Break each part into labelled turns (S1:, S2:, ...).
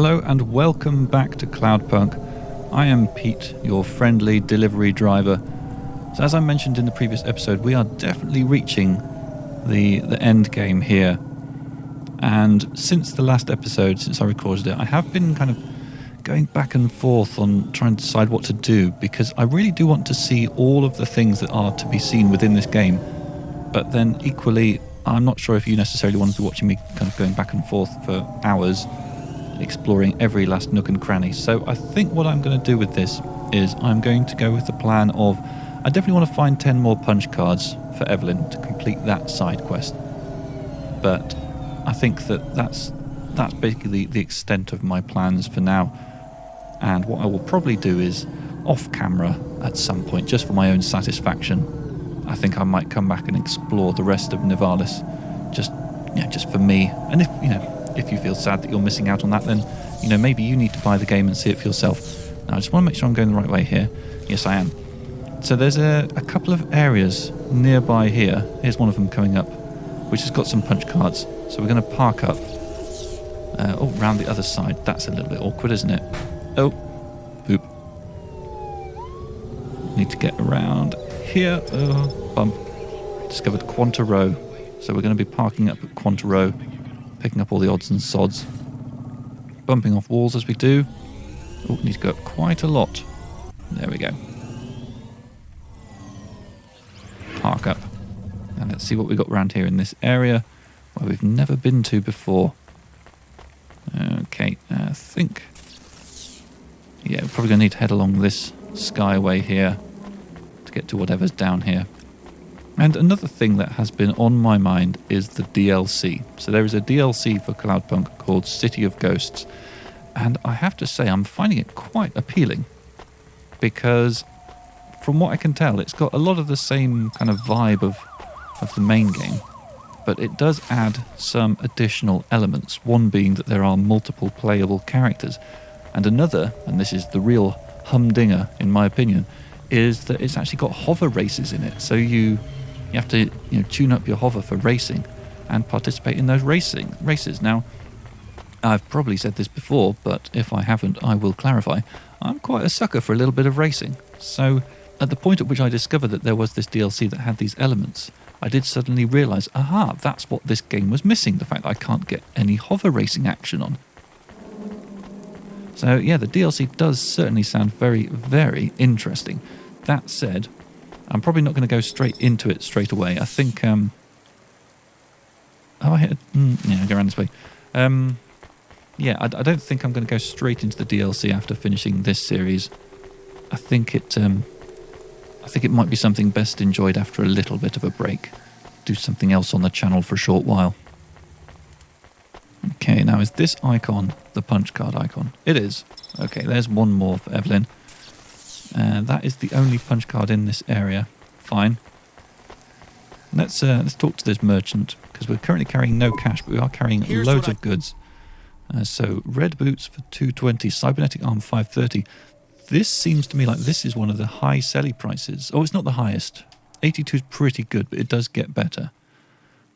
S1: Hello and welcome back to Cloudpunk. I am Pete, your friendly delivery driver. So as I mentioned in the previous episode, we are definitely reaching the end game here. And since the last episode, since I recorded it, I have been kind of going back and forth on trying to decide what to do, because I really do want to see all of the things that are to be seen within this game. But then equally, I'm not sure if you necessarily want to be watching me kind of going back and forth for hours, exploring every last nook and cranny. So I think what I'm going to do with this is I'm going to go with the plan of, I definitely want to find 10 more punch cards for Evelin to complete that side quest. But I think that's basically the extent of my plans for now. And what I will probably do is off camera at some point, just for my own satisfaction, I think I might come back and explore the rest of Nivalis, just for me. And if you feel sad that you're missing out on that, then maybe you need to buy the game and see it for yourself. Now, I just want to make sure I'm going the right way here. Yes, I am. So there's a couple of areas nearby here. Here's one of them coming up, which has got some punch cards. So we're going to park up. Round the other side. That's a little bit awkward, isn't it? Oh, poop. Need to get around here. Oh, bump. Discovered Quanta Row. So we're going to be parking up at Quanta Row, picking up all the odds and sods, bumping off walls as we do. Oh, need to go up quite a lot. There we go. Park up. And let's see what we've got around here in this area where we've never been to before. Okay, I think... yeah, we're probably going to need to head along this skyway here to get to whatever's down here. And another thing that has been on my mind is the DLC. So there is a DLC for Cloudpunk called City of Ghosts. And I have to say, I'm finding it quite appealing. Because from what I can tell, it's got a lot of the same kind of vibe of the main game. But it does add some additional elements. One being that there are multiple playable characters. And another, and this is the real humdinger in my opinion, is that it's actually got hover races in it. So you have to tune up your hover for racing and participate in those races. Now, I've probably said this before, but if I haven't, I will clarify. I'm quite a sucker for a little bit of racing. So at the point at which I discovered that there was this DLC that had these elements, I did suddenly realise, that's what this game was missing, the fact that I can't get any hover racing action on. So yeah, the DLC does certainly sound very, very interesting. That said, I'm probably not going to go straight into it straight away. I think, I go around this way. I don't think I'm going to go straight into the DLC after finishing this series. I think it might be something best enjoyed after a little bit of a break. Do something else on the channel for a short while. Okay, now is this icon the punch card icon? It is. Okay, there's one more for Evelin. That is the only punch card in this area. Fine. Let's talk to this merchant, because we're currently carrying no cash, but we are carrying loads of goods. So red boots for 220, cybernetic arm 530. This seems to me like this is one of the high selling prices. Oh, it's not the highest. 82 is pretty good, but it does get better.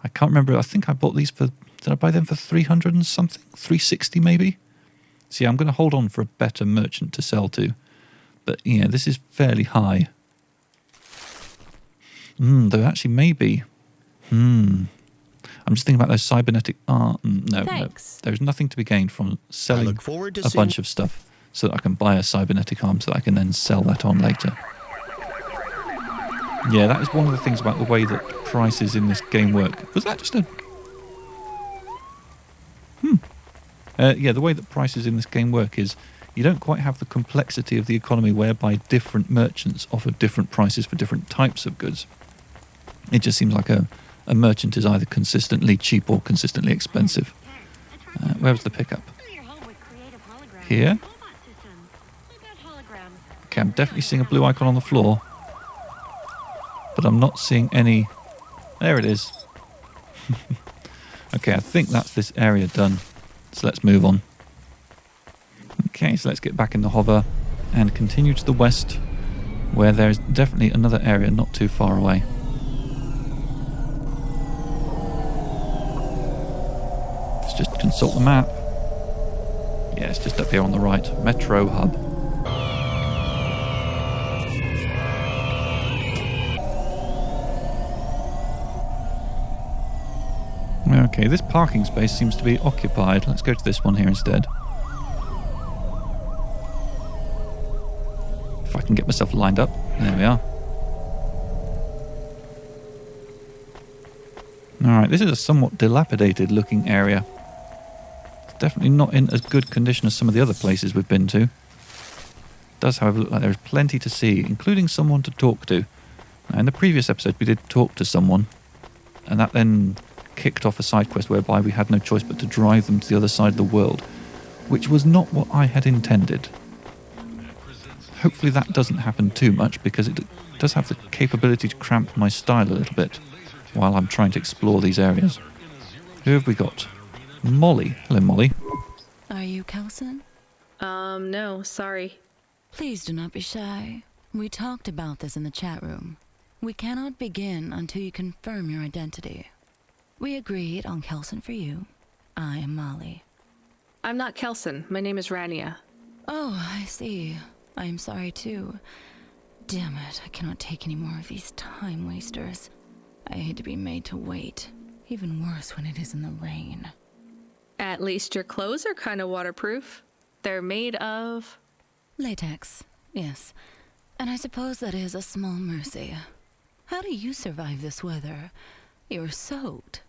S1: I can't remember. I think I bought these for... did I buy them for 300 and something? 360 maybe? So yeah, I'm going to hold on for a better merchant to sell to. But yeah, this is fairly high. Though actually maybe... I'm just thinking about those cybernetic... No. There's nothing to be gained from selling a bunch of stuff so that I can buy a cybernetic arm so that I can then sell that on later. Yeah, that is one of the things about the way that prices in this game work. Was that just a... the way that prices in this game work is you don't quite have the complexity of the economy whereby different merchants offer different prices for different types of goods. It just seems like a merchant is either consistently cheap or consistently expensive. Where was the pickup? Here? Okay, I'm definitely seeing a blue icon on the floor, but I'm not seeing any... There it is. Okay, I think that's this area done. So let's move on. Okay, so let's get back in the hover and continue to the west, where there's definitely another area not too far away. Let's just consult the map. Yeah, it's just up here on the right. Metro Hub. Okay, this parking space seems to be occupied. Let's go to this one here instead. If I can get myself lined up. There we are. Alright, this is a somewhat dilapidated looking area. It's definitely not in as good condition as some of the other places we've been to. It does, however, look like there is plenty to see, including someone to talk to. Now, in the previous episode we did talk to someone, and that then kicked off a side quest whereby we had no choice but to drive them to the other side of the world, which was not what I had intended. Hopefully that doesn't happen too much, because it does have the capability to cramp my style a little bit while I'm trying to explore these areas. Who have we got? Molly. Hello, Molly.
S2: Are you Kelson?
S3: No, sorry.
S2: Please do not be shy. We talked about this in the chat room. We cannot begin until you confirm your identity. We agreed on Kelson for you. I am Molly.
S3: I'm not Kelson. My name is Rania.
S2: Oh, I see. I am sorry too. Damn it, I cannot take any more of these time wasters. I hate to be made to wait. Even worse when it is in the rain.
S3: At least your clothes are kind of waterproof. They're made of...
S2: latex, yes. And I suppose that is a small mercy. How do you survive this weather? You're soaked.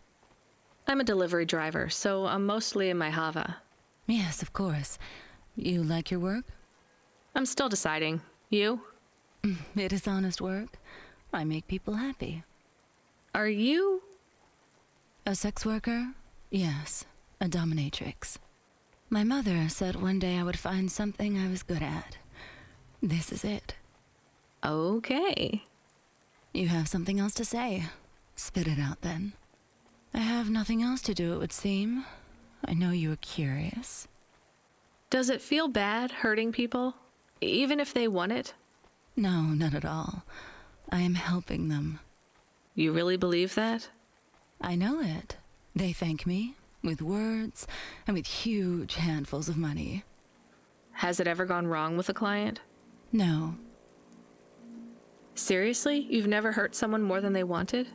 S3: I'm a delivery driver, so I'm mostly in my Hava.
S2: Yes, of course. You like your work?
S3: I'm still deciding. You?
S2: It is honest work. I make people happy.
S3: Are you?
S2: A sex worker? Yes, a dominatrix. My mother said one day I would find something I was good at. This is it.
S3: Okay.
S2: You have something else to say. Spit it out then. I have nothing else to do, it would seem. I know you are curious.
S3: Does it feel bad hurting people? Even if they want it?
S2: No, not at all. I am helping them.
S3: You really believe that?
S2: I know it. They thank me, with words, and with huge handfuls of money.
S3: Has it ever gone wrong with a client?
S2: No.
S3: Seriously? You've never hurt someone more than they wanted?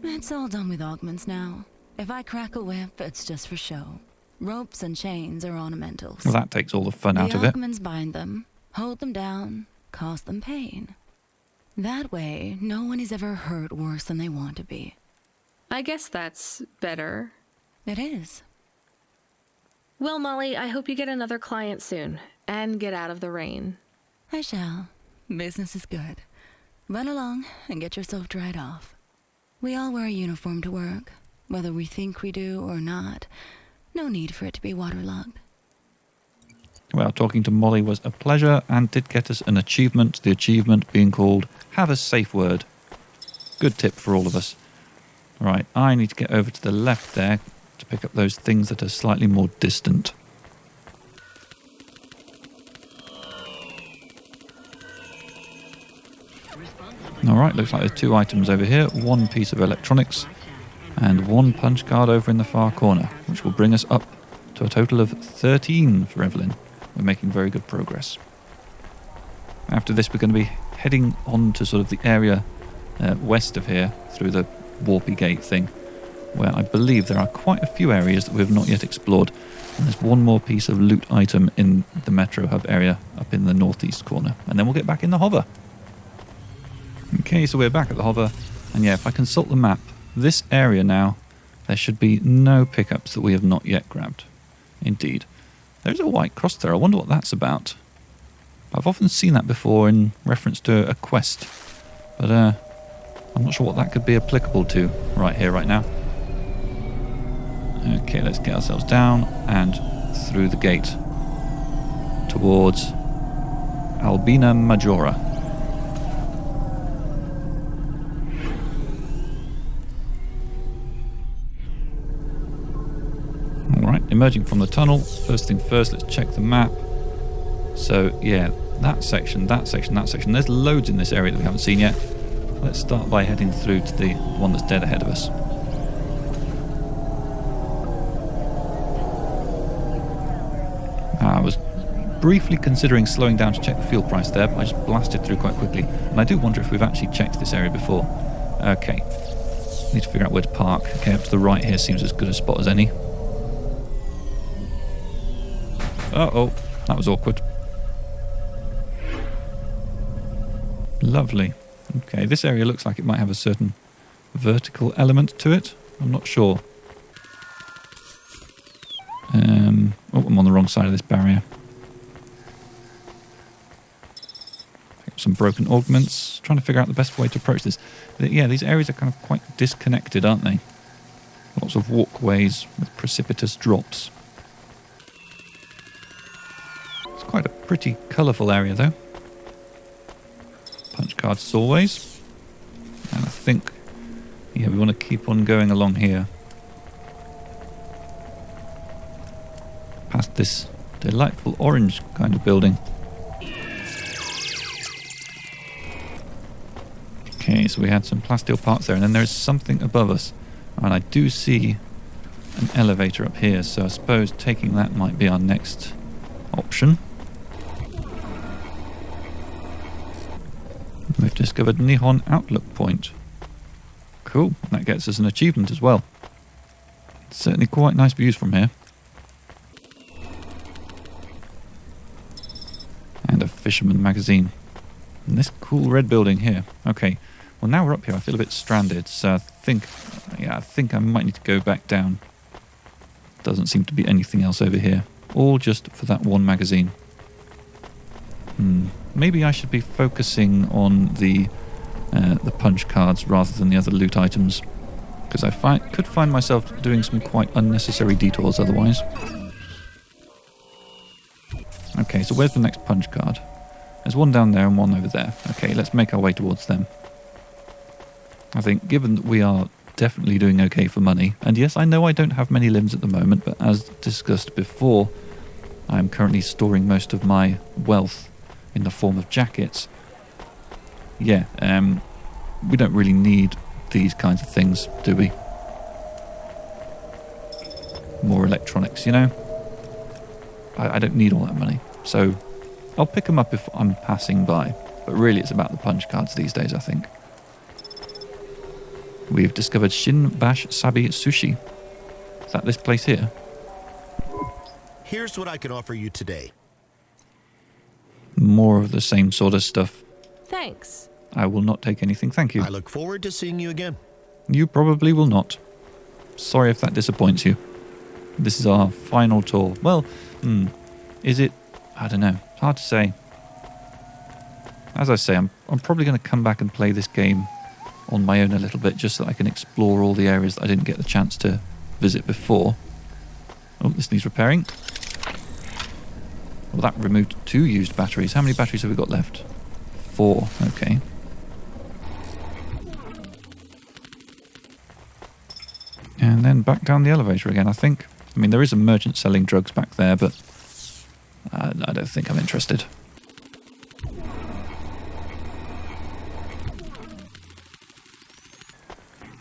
S2: It's all done with augments now. If I crack a whip, it's just for show. Ropes and chains are ornamentals.
S1: Well, that takes all the fun out of it.
S2: The augments bind them, hold them down, cause them pain. That way, no one is ever hurt worse than they want to be.
S3: I guess that's better.
S2: It is.
S3: Well, Molly, I hope you get another client soon, and get out of the rain.
S2: I shall. Business is good. Run along and get yourself dried off. We all wear a uniform to work, whether we think we do or not. No need for it to be waterlogged.
S1: Well, talking to Molly was a pleasure and did get us an achievement, the achievement being called Have a Safe Word. Good tip for all of us. Right, I need to get over to the left there to pick up those things that are slightly more distant. Alright, looks like there's 2 items over here, 1 piece of electronics and 1 punch card over in the far corner, which will bring us up to a total of 13 for Evelyn. We're making very good progress. After this, we're going to be heading on to sort of the area west of here through the warpy gate thing, where I believe there are quite a few areas that we have not yet explored. And there's 1 more piece of loot item in the Metro Hub area up in the northeast corner. And then we'll get back in the hover. Okay, so we're back at the hover. And yeah, if I consult the map, this area now, there should be no pickups that we have not yet grabbed. Indeed. There's a white cross there. I wonder what that's about. I've often seen that before in reference to a quest. But I'm not sure what that could be applicable to right here, right now. Okay, let's get ourselves down and through the gate towards Albena Majorus. Alright, emerging from the tunnel. First thing first, let's check the map. So, yeah, that section. There's loads in this area that we haven't seen yet. Let's start by heading through to the one that's dead ahead of us. I was briefly considering slowing down to check the fuel price there, but I just blasted through quite quickly. And I do wonder if we've actually checked this area before. Okay. Need to figure out where to park. Okay, up to the right here seems as good a spot as any. Uh-oh. That was awkward. Lovely. Okay, this area looks like it might have a certain vertical element to it. I'm not sure. Oh, I'm on the wrong side of this barrier. Some broken augments. Trying to figure out the best way to approach this. Yeah, these areas are kind of quite disconnected, aren't they? Lots of walkways with precipitous drops. It's quite a pretty colourful area, though. Punch cards as always. And I think, yeah, we want to keep on going along here. Past this delightful orange kind of building. Okay, so we had some plasteel parts there, and then there's something above us. And I do see an elevator up here, so I suppose taking that might be our next option. We've discovered Nihon Outlook Point. Cool, that gets us an achievement as well. Certainly quite nice views from here. And a Fisherman magazine. And this cool red building here. Okay, well now we're up here I feel a bit stranded, so I think I might need to go back down. Doesn't seem to be anything else over here. All just for that one magazine. Maybe I should be focusing on the punch cards rather than the other loot items, because I could find myself doing some quite unnecessary detours otherwise. Okay, so where's the next punch card? There's one down there and one over there. Okay, let's make our way towards them. I think, given that we are definitely doing okay for money, and yes, I know I don't have many limbs at the moment, but as discussed before, I am currently storing most of my wealth in the form of jackets. Yeah, we don't really need these kinds of things, do we? More electronics, you know? I don't need all that money, so I'll pick them up if I'm passing by, but really it's about the punch cards these days, I think. We've discovered Shin Bash Sabi Sushi. Is that this place here?
S4: Here's what I can offer you today.
S1: More of the same sort of stuff.
S3: Thanks.
S1: I will not take anything, thank you.
S4: I look forward to seeing you again.
S1: You probably will not. Sorry if that disappoints you. This is our final tour. Well, is it? I don't know. It's hard to say. As I say, I'm probably going to come back and play this game on my own a little bit, just so that I can explore all the areas that I didn't get the chance to visit before. Oh, this needs repairing. Well, that removed 2 used batteries. How many batteries have we got left? 4. Okay. And then back down the elevator again, I think. I mean, there is a merchant selling drugs back there, but I don't think I'm interested.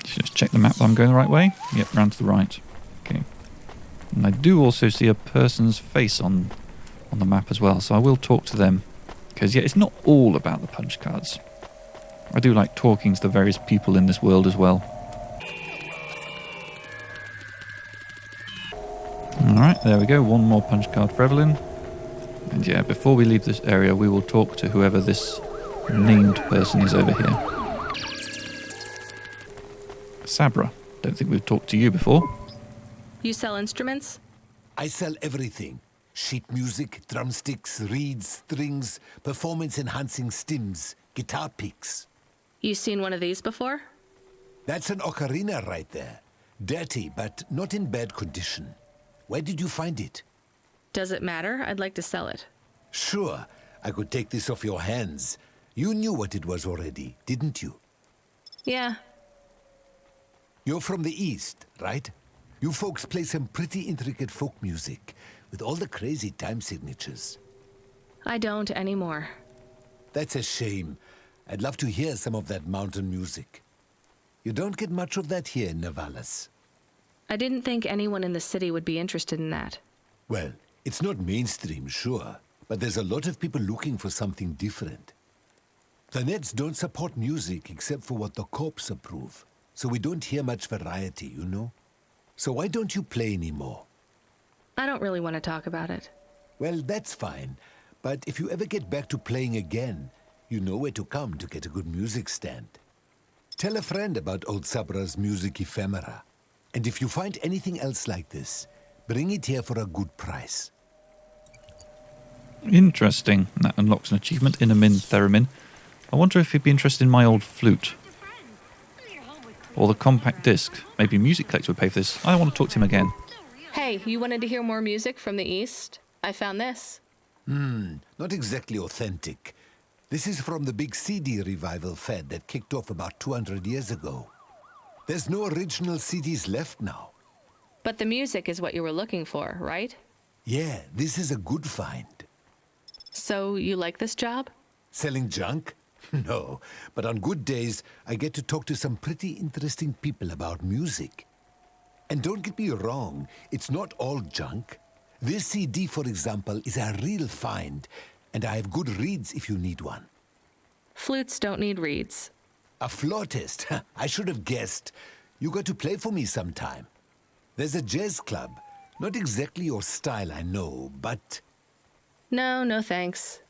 S1: Just check the map that I'm going the right way. Yep, round to the right. Okay. And I do also see a person's face on the map as well, so I will talk to them. Because, yeah, it's not all about the punch cards. I do like talking to the various people in this world as well. Alright, there we go. One more punch card for Evelyn. And yeah, before we leave this area, we will talk to whoever this named person is over here. Sabra. Don't think we've talked to you before.
S3: You sell instruments?
S5: I sell everything. Sheet music, drumsticks, reeds, strings, performance-enhancing stims, guitar picks.
S3: You seen one of these before?
S5: That's an ocarina right there. Dirty, but not in bad condition. Where did you find it?
S3: Does it matter? I'd like to sell it.
S5: Sure, I could take this off your hands. You knew what it was already, didn't you?
S3: Yeah.
S5: You're from the East, right? You folks play some pretty intricate folk music, with all the crazy time signatures.
S3: I don't anymore.
S5: That's a shame. I'd love to hear some of that mountain music. You don't get much of that here in Navalis.
S3: I didn't think anyone in the city would be interested in that.
S5: Well, It's not mainstream, sure, but there's a lot of people looking for something different. The Neds don't support music except for what the corps approve, so we don't hear much variety, you know? So why don't you play anymore?
S3: I don't really want to talk about it.
S5: Well, that's fine, but if you ever get back to playing again, you know where to come to get a good music stand. Tell a friend about old Sabra's music ephemera, and if you find anything else like this, bring it here for a good price.
S1: Interesting. That unlocks an achievement, Inamin Theremin. I wonder if he'd be interested in my old flute. Or the compact disc. Maybe a music collector would pay for this. I want to talk to him again.
S3: Hey, you wanted to hear more music from the East? I found this.
S5: Not exactly authentic. This is from the big CD revival fad that kicked off about 200 years ago. There's no original CDs left now.
S3: But the music is what you were looking for, right?
S5: Yeah, this is a good find.
S3: So you like this job?
S5: Selling junk? No, but on good days, I get to talk to some pretty interesting people about music. And don't get me wrong, it's not all junk. This CD, for example, is a real find, and I have good reeds if you need one.
S3: Flutes don't need reeds.
S5: A flautist? I should have guessed. You got to play for me sometime. There's a jazz club. Not exactly your style, I know, but...
S3: No thanks.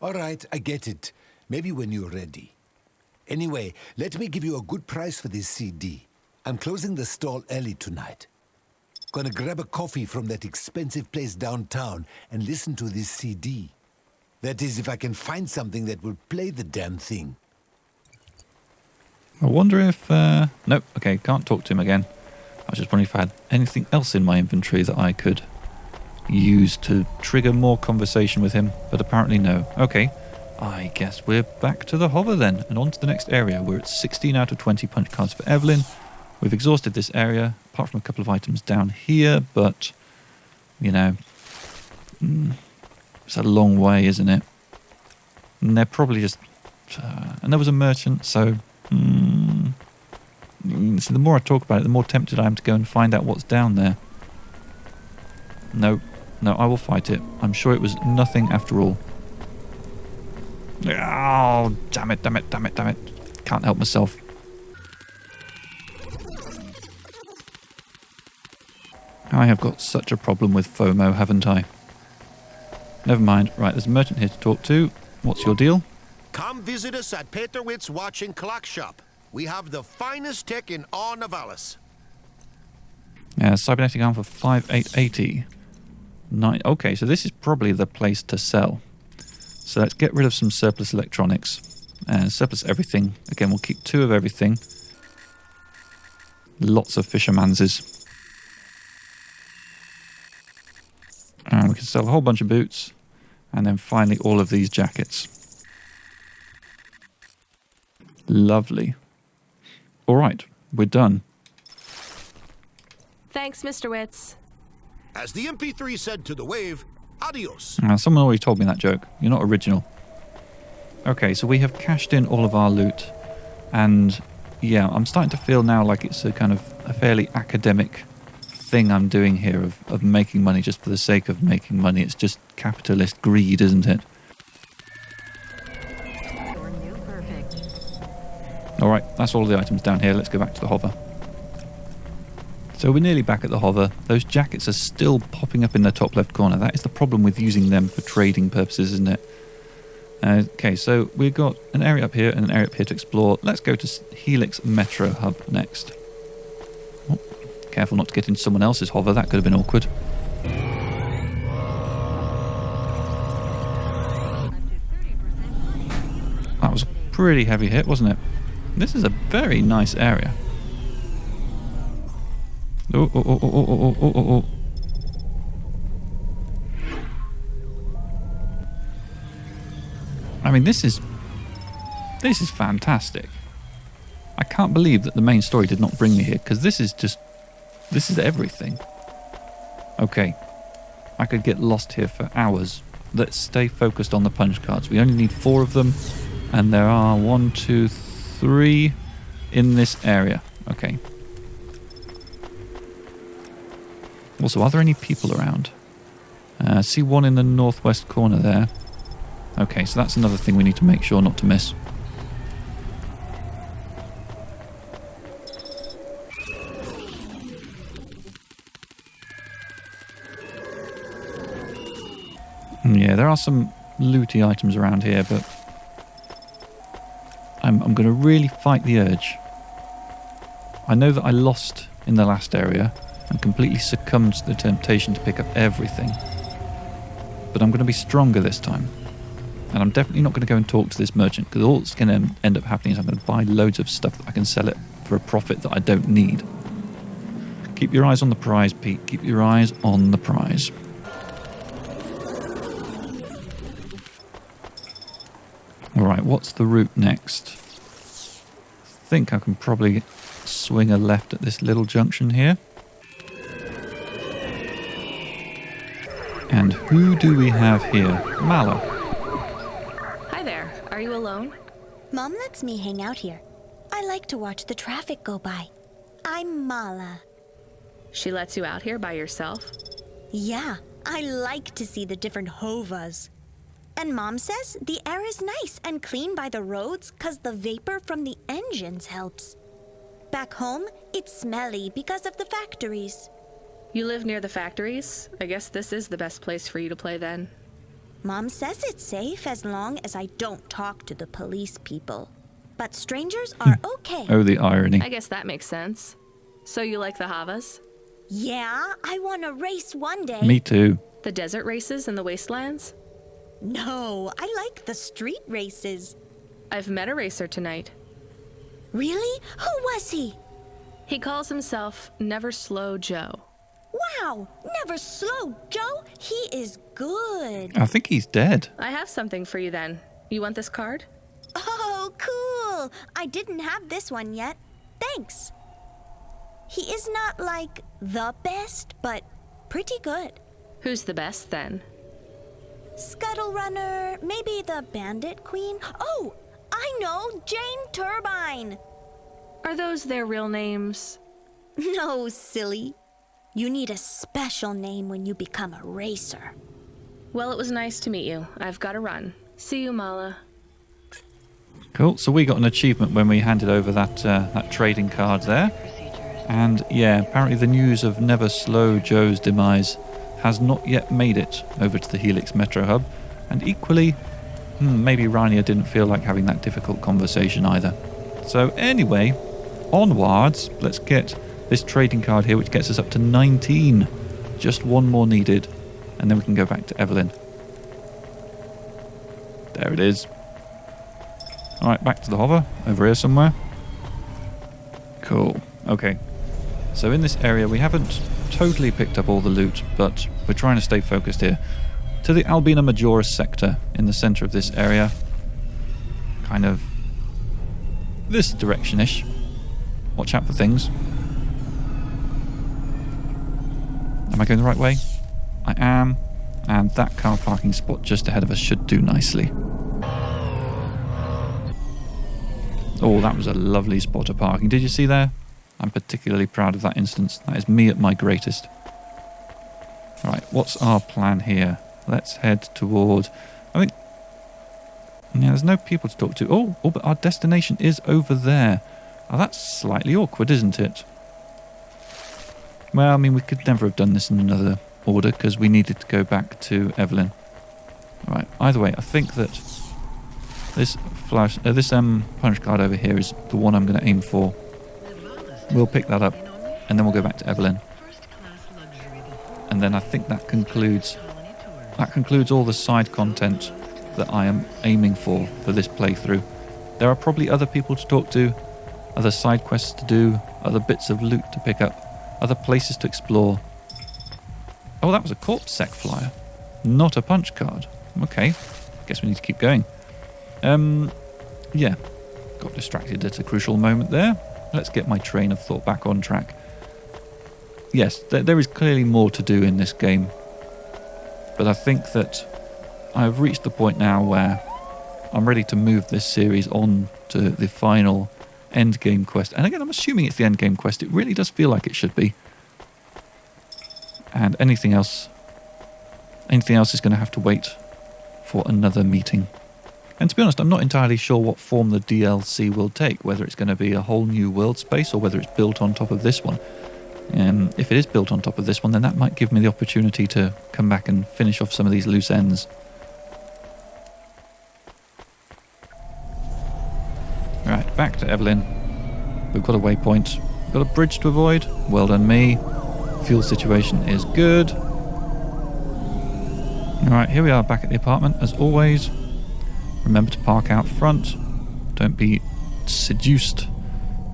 S5: All right, I get it. Maybe when you're ready. Anyway, let me give you a good price for this CD. I'm closing the stall early tonight. Gonna grab a coffee from that expensive place downtown and listen to this CD. That is, if I can find something that will play the damn thing.
S1: I wonder if... Nope, okay, can't talk to him again. I was just wondering if I had anything else in my inventory that I could use to trigger more conversation with him, but apparently no. Okay, I guess we're back to the hover then, and on to the next area. We're at 16 out of 20 punch cards for Evelyn. We've exhausted this area, apart from a couple of items down here, but, you know, it's a long way, isn't it? And they're probably just... and there was a merchant, so... so the more I talk about it, the more tempted I am to go and find out what's down there. No, I will fight it. I'm sure it was nothing after all. Oh, damn it. Can't help myself. I have got such a problem with FOMO, haven't I? Never mind. Right, there's a merchant here to talk to. What's your deal?
S4: Come visit us at Peterwit's Watching Clock Shop. We have the finest tech in all Navalis.
S1: Cybernetic arm for 5880. Okay, so this is probably the place to sell. So let's get rid of some surplus electronics. Surplus everything. Again, we'll keep 2 of everything. Lots of fishermanses. And we can sell a whole bunch of boots. And then finally all of these jackets. Lovely. All right, we're done.
S3: Thanks, Mr. Witz.
S4: As the MP3 said to the wave, adios.
S1: Someone already told me that joke. You're not original. Okay, so we have cashed in all of our loot. And yeah, I'm starting to feel now like it's a kind of a fairly academic thing I'm doing here of making money just for the sake of making money. It's just capitalist greed, isn't it? Alright, that's all of the items down here. Let's go back to the hover. So we're nearly back at the hover. Those jackets are still popping up in the top left corner. That is the problem with using them for trading purposes, isn't it? Okay, so we've got an area up here and an area up here to explore. Let's go to Helix Metro Hub next. Oh, careful not to get into someone else's hover. That could have been awkward. That was a pretty heavy hit, wasn't it? This is a very nice area. Oh. I mean, this is fantastic. I can't believe that the main story did not bring me here, because this is everything. Okay, I could get lost here for hours. Let's stay focused on the punch cards. We only need 4 of them, and there are 1, 2, 3 in this area. Okay. Also, are there any people around? See one in the northwest corner there. Okay, so that's another thing we need to make sure not to miss. Yeah, there are some looty items around here, but I'm going to really fight the urge. I know that I lost in the last area and completely succumbed to the temptation to pick up everything. But I'm going to be stronger this time. And I'm definitely not going to go and talk to this merchant, because all that's going to end up happening is I'm going to buy loads of stuff that I can sell it for a profit that I don't need. Keep your eyes on the prize, Pete. Keep your eyes on the prize. Alright, what's the route next? I think I can probably swing a left at this little junction here. And who do we have here? Mala.
S3: Hi there. Are you alone?
S6: Mom lets me hang out here. I like to watch the traffic go by. I'm Mala.
S3: She lets you out here by yourself?
S6: Yeah, I like to see the different hovas. And Mom says the air is nice and clean by the roads because the vapor from the engines helps. Back home, it's smelly because of the factories.
S3: You live near the factories? I guess this is the best place for you to play then.
S6: Mom says it's safe as long as I don't talk to the police people. But strangers are okay.
S1: Oh, the irony.
S3: I guess that makes sense. So you like the Havas?
S6: Yeah, I want to race one day.
S1: Me too.
S3: The desert races in the wastelands?
S6: No, I like the street races.
S3: I've met a racer tonight.
S6: Really? Who was he?
S3: He calls himself Never Slow Joe.
S6: Wow, Never Slow Joe. He is good.
S1: I think he's dead.
S3: I have something for you then. You want this card?
S6: Oh, cool. I didn't have this one yet. Thanks. He is not like the best, but pretty good.
S3: Who's the best then?
S6: Scuttle Runner, maybe the Bandit Queen. Oh, I know, Jane Turbine.
S3: Are those their real names?
S6: No, silly. You need a special name when you become a racer.
S3: Well, it was nice to meet you. I've got to run. See you, Mala.
S1: Cool. So we got an achievement when we handed over that trading card there. And yeah, apparently the news of Never Slow Joe's demise has not yet made it over to the Helix Metro Hub. And equally, maybe Rania didn't feel like having that difficult conversation either. So anyway, onwards, let's get this trading card here, which gets us up to 19. Just one more needed, and then we can go back to Evelin. There it is. Alright, back to the hover, over here somewhere. Cool. Okay. So in this area, we haven't totally picked up all the loot, but we're trying to stay focused here. To the Albena Majorus Sector, in the centre of this area. Kind of this direction-ish. Watch out for things. Am I going the right way? I am. And that car parking spot just ahead of us should do nicely. Oh, that was a lovely spot of parking. Did you see there? I'm particularly proud of that instance. That is me at my greatest. Right, what's our plan here? Let's head toward... I think... Yeah, there's no people to talk to. Oh, but our destination is over there. Oh, that's slightly awkward, isn't it? Well, I mean, we could never have done this in another order because we needed to go back to Evelin. Right, either way, I think that this punch card over here is the one I'm going to aim for. We'll pick that up, and then we'll go back to Evelin. And then I think that concludes all the side content that I am aiming for this playthrough. There are probably other people to talk to, other side quests to do, other bits of loot to pick up, other places to explore. Oh, that was a corpse sec flyer, not a punch card. Okay, guess we need to keep going. Yeah, got distracted at a crucial moment there. Let's get my train of thought back on track. Yes, there is clearly more to do in this game. But I think that I've reached the point now where I'm ready to move this series on to the final end game quest. And again, I'm assuming it's the end game quest. It really does feel like it should be. And anything else Anything else is going to have to wait for another meeting. And to be honest, I'm not entirely sure what form the DLC will take, whether it's going to be a whole new world space or whether it's built on top of this one. If it is built on top of this one, then that might give me the opportunity to come back and finish off some of these loose ends. Right, back to Evelyn. We've got a waypoint. We've got a bridge to avoid. Well done me. Fuel situation is good. Alright, here we are back at the apartment as always. Remember to park out front. Don't be seduced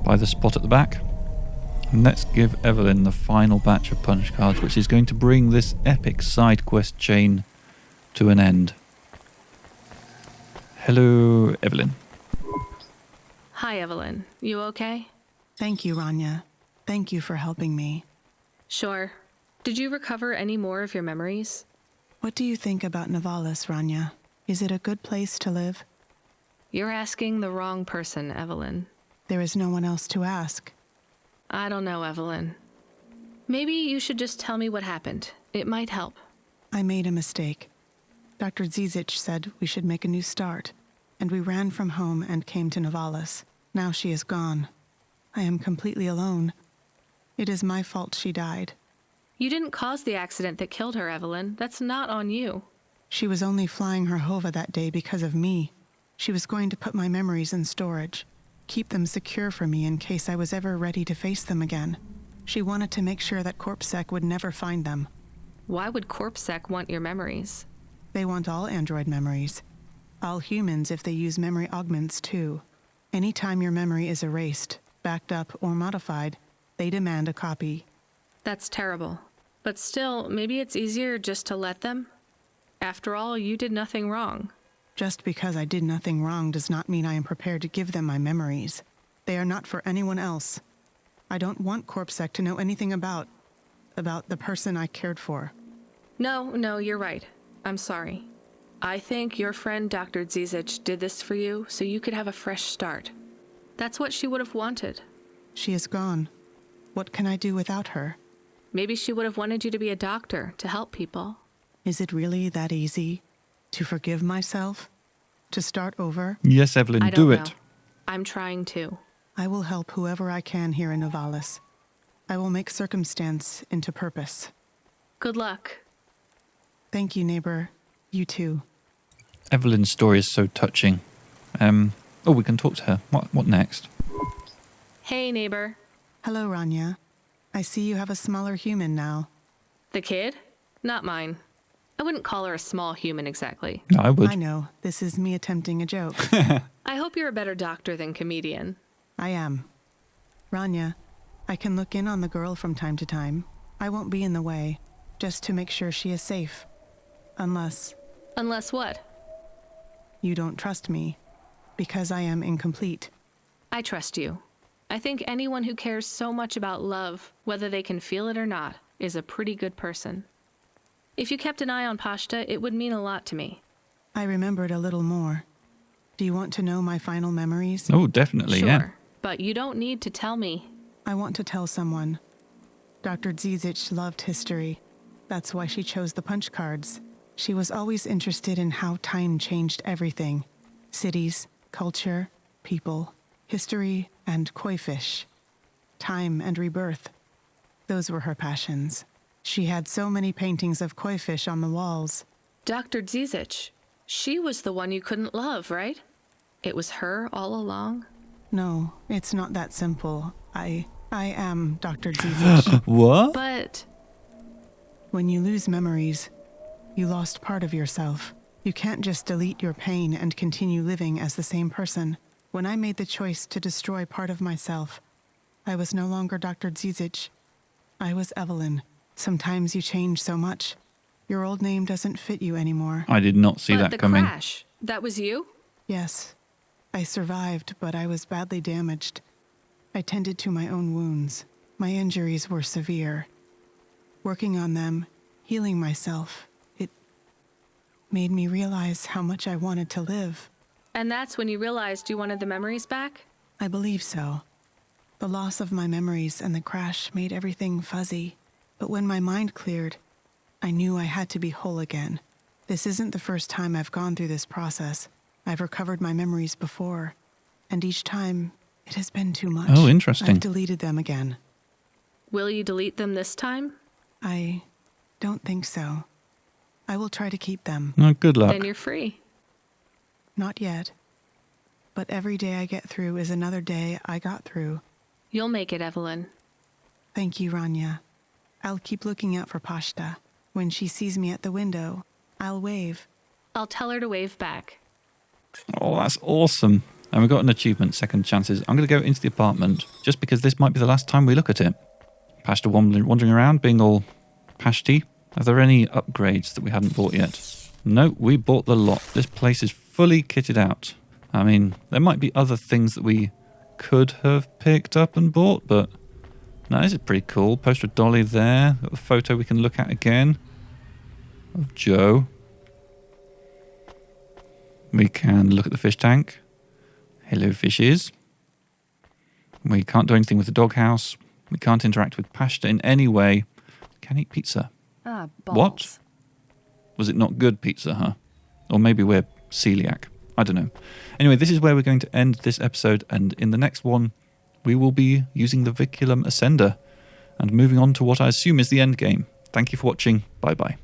S1: by the spot at the back. And let's give Evelyn the final batch of punch cards, which is going to bring this epic side quest chain to an end. Hello, Evelyn.
S3: Hi, Evelyn. You okay?
S7: Thank you, Rania. Thank you for helping me.
S3: Sure. Did you recover any more of your memories?
S7: What do you think about Nivalis, Rania? Is it a good place to live?
S3: You're asking the wrong person, Evelyn.
S7: There is no one else to ask.
S3: I don't know, Evelyn. Maybe you should just tell me what happened. It might help.
S7: I made a mistake. Dr. Dziesicz said we should make a new start, and we ran from home and came to Nivalis. Now she is gone. I am completely alone. It is my fault she died.
S3: You didn't cause the accident that killed her, Evelyn. That's not on you.
S7: She was only flying her Hova that day because of me. She was going to put my memories in storage, keep them secure for me in case I was ever ready to face them again. She wanted to make sure that CorpSec would never find them.
S3: Why would CorpSec want your memories?
S7: They want all android memories. All humans if they use memory augments too. Anytime your memory is erased, backed up, or modified, they demand a copy.
S3: That's terrible. But still, maybe it's easier just to let them? After all, you did nothing wrong.
S7: Just because I did nothing wrong does not mean I am prepared to give them my memories. They are not for anyone else. I don't want CorpSec to know anything about the person I cared for.
S3: No, you're right. I'm sorry. I think your friend Dr. Dziesicz did this for you so you could have a fresh start. That's what she would have wanted.
S7: She is gone. What can I do without her?
S3: Maybe she would have wanted you to be a doctor to help people.
S7: Is it really that easy? To forgive myself? To start over?
S1: Yes, Evelyn,
S3: I don't
S1: do
S3: know.
S1: it.
S3: I'm trying to.
S7: I will help whoever I can here in Nivalis. I will make circumstance into purpose.
S3: Good luck.
S7: Thank you, neighbor. You too.
S1: Evelyn's story is so touching. We can talk to her. What next?
S3: Hey, neighbor.
S7: Hello, Rania. I see you have a smaller human now.
S3: The kid? Not mine. I wouldn't call her a small human exactly.
S1: No, I would.
S7: I know. This is me attempting a joke.
S3: I hope you're a better doctor than comedian.
S7: I am. Rania, I can look in on the girl from time to time. I won't be in the way, just to make sure she is safe. Unless
S3: Unless what?
S7: you don't trust me, because I am incomplete.
S3: I trust you. I think anyone who cares so much about love, whether they can feel it or not, is a pretty good person. If you kept an eye on Pashta, it would mean a lot to me.
S7: I remembered a little more. Do you want to know my final memories?
S1: Oh, definitely,
S3: Sure,
S1: yeah.
S3: but you don't need to tell me.
S7: I want to tell someone. Dr. Dziesicz loved history. That's why she chose the punch cards. She was always interested in how time changed everything. Cities, culture, people, history, and koi fish. Time and rebirth. Those were her passions. She had so many paintings of koi fish on the walls.
S3: Dr. Dziesicz, she was the one you couldn't love, right? It was her all along?
S7: No, it's not that simple. I am Dr. Dziesicz.
S1: What?
S3: But
S7: When you lose memories, you lost part of yourself. You can't just delete your pain and continue living as the same person. When I made the choice to destroy part of myself, I was no longer Dr. Dziesicz. I was Evelyn. Sometimes you change so much. Your old name doesn't fit you anymore.
S1: I did not see
S3: but
S1: that
S3: the
S1: coming.
S3: crash, that was you?
S7: Yes, I survived, but I was badly damaged. I tended to my own wounds. My injuries were severe. Working on them, healing myself, it made me realize how much I wanted to live.
S3: And that's when you realized you wanted the memories back?
S7: I believe so. The loss of my memories and the crash made everything fuzzy. But when my mind cleared, I knew I had to be whole again. This isn't the first time I've gone through this process. I've recovered my memories before, and each time it has been too much.
S1: Oh, interesting.
S7: I've deleted them again.
S3: Will you delete them this time?
S7: I don't think so. I will try to keep them.
S1: Oh, good luck.
S3: Then you're free.
S7: Not yet. But every day I get through is another day I got through.
S3: You'll make it, Evelyn.
S7: Thank you, Rania. I'll keep looking out for Pashta. When she sees me at the window, I'll wave.
S3: I'll tell her to wave back.
S1: Oh, that's awesome. And we've got an achievement, second chances. I'm going to go into the apartment, just because this might be the last time we look at it. Pashta wandering around, being all pashty. Are there any upgrades that we hadn't bought yet? No, we bought the lot. This place is fully kitted out. I mean, there might be other things that we could have picked up and bought, but no, this is pretty cool. Poster of Dolly there. Got the photo we can look at again of Joe. We can look at the fish tank. Hello, fishes. We can't do anything with the doghouse. We can't interact with Pashta in any way. Can eat pizza.
S2: Ah, balls.
S1: What? Was it not good pizza, huh? Or maybe we're celiac. I don't know. Anyway, this is where we're going to end this episode, and in the next one, we will be using the Viculum Ascender and moving on to what I assume is the end game. Thank you for watching. Bye-bye.